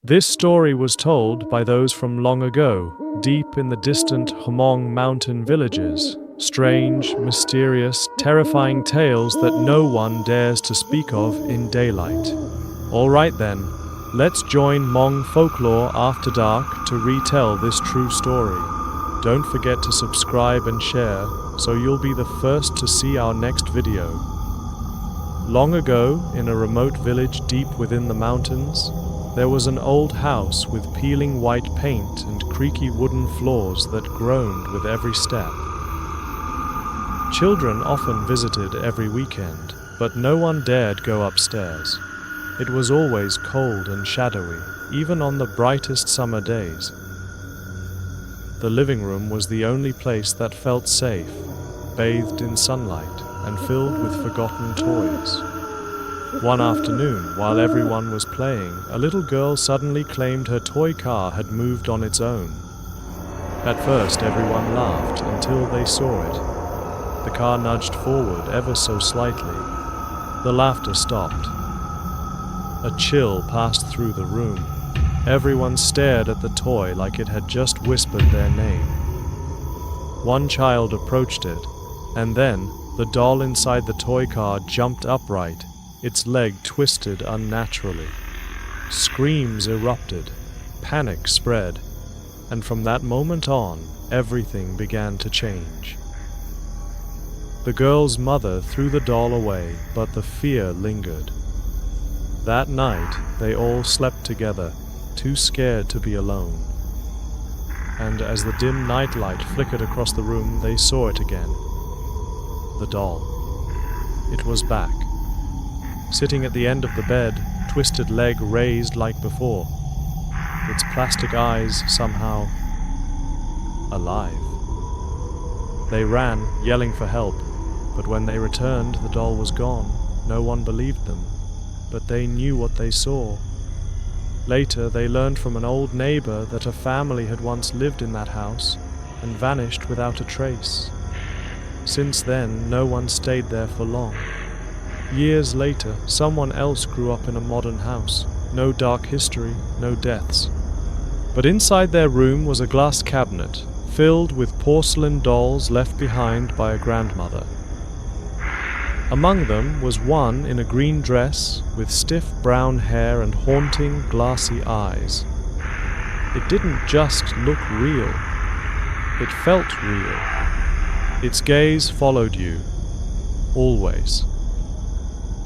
This story was told by those from long ago, deep in the distant Hmong mountain villages. Strange, mysterious, terrifying tales that no one dares to speak of in daylight. All right then, let's join Hmong Folklore After Dark to retell this true story. Don't forget to subscribe and share, so you'll be the first to see our next video. Long ago, in a remote village deep within the mountains, there was an old house with peeling white paint and creaky wooden floors that groaned with every step. Children often visited every weekend, but no one dared go upstairs. It was always cold and shadowy, even on the brightest summer days. The living room was the only place that felt safe, bathed in sunlight and filled with forgotten toys. One afternoon, while everyone was playing, a little girl suddenly claimed her toy car had moved on its own. At first, everyone laughed until they saw it. The car nudged forward ever so slightly. The laughter stopped. A chill passed through the room. Everyone stared at the toy like it had just whispered their name. One child approached it, and then the doll inside the toy car jumped upright. Its leg twisted unnaturally. Screams erupted, panic spread, and from that moment on, everything began to change. The girl's mother threw the doll away, but the fear lingered. That night, they all slept together, too scared to be alone. And as the dim nightlight flickered across the room, they saw it again. The doll. It was back. Sitting at the end of the bed, twisted leg raised like before, its plastic eyes somehow alive. They ran, yelling for help, but when they returned, the doll was gone. No one believed them, but they knew what they saw. Later, they learned from an old neighbor that a family had once lived in that house and vanished without a trace. Since then, no one stayed there for long. Years later, someone else grew up in a modern house. No dark history, no deaths. But inside their room was a glass cabinet, filled with porcelain dolls left behind by a grandmother. Among them was one in a green dress, with stiff brown hair and haunting, glassy eyes. It didn't just look real. It felt real. Its gaze followed you, always.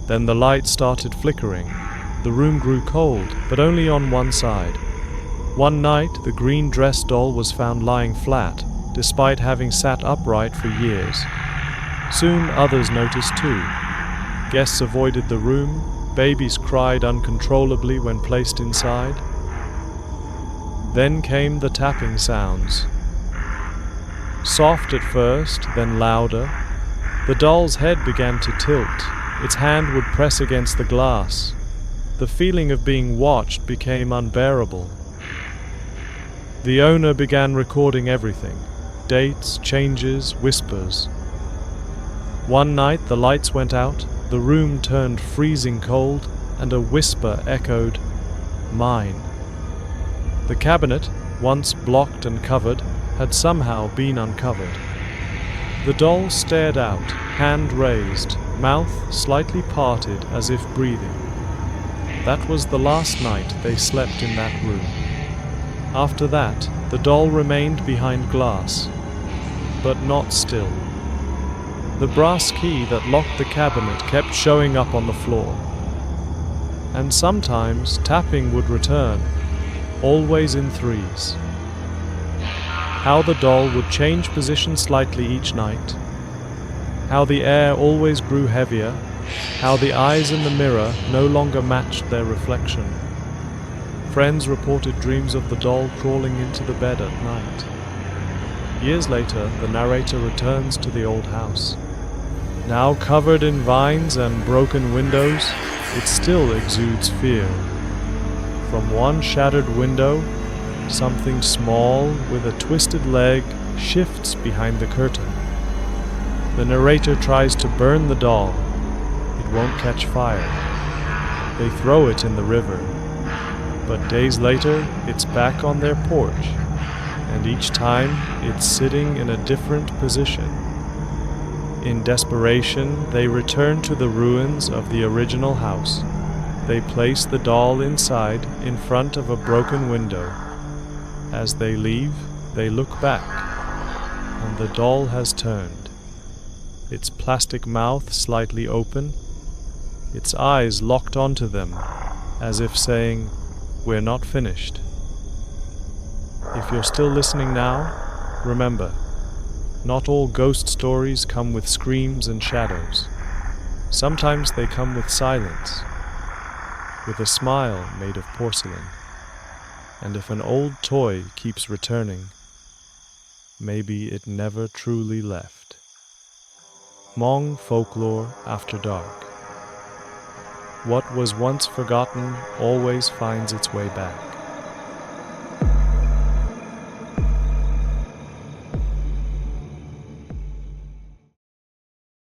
Then the light started flickering. The room grew cold, but only on one side. One night, the green dress doll was found lying flat, despite having sat upright for years. Soon others noticed too. Guests avoided the room, babies cried uncontrollably when placed inside. Then came the tapping sounds. Soft at first, then louder. The doll's head began to tilt. Its hand would press against the glass. The feeling of being watched became unbearable. The owner began recording everything: dates, changes, whispers. One night the lights went out, the room turned freezing cold, and a whisper echoed, "Mine." The cabinet, once blocked and covered, had somehow been uncovered. The doll stared out, hand raised, mouth slightly parted as if breathing. That was the last night they slept in that room. After that, the doll remained behind glass, but not still. The brass key that locked the cabinet kept showing up on the floor. And sometimes tapping would return, always in threes. How the doll would change position slightly each night. How the air always grew heavier. How the eyes in the mirror no longer matched their reflection. Friends reported dreams of the doll crawling into the bed at night. Years later, the narrator returns to the old house. Now covered in vines and broken windows, it still exudes fear. From one shattered window, something small with a twisted leg shifts behind the curtain. The narrator tries to burn the doll. It won't catch fire. They throw it in the river. But days later, it's back on their porch, and each time it's sitting in a different position. In desperation, they return to the ruins of the original house. They place the doll inside, in front of a broken window. As they leave, they look back, and the doll has turned. Its plastic mouth slightly open, its eyes locked onto them, as if saying, "We're not finished." If you're still listening now, remember, not all ghost stories come with screams and shadows. Sometimes they come with silence, with a smile made of porcelain. And if an old toy keeps returning, maybe it never truly left. Hmong Folklore After Dark. What was once forgotten always finds its way back.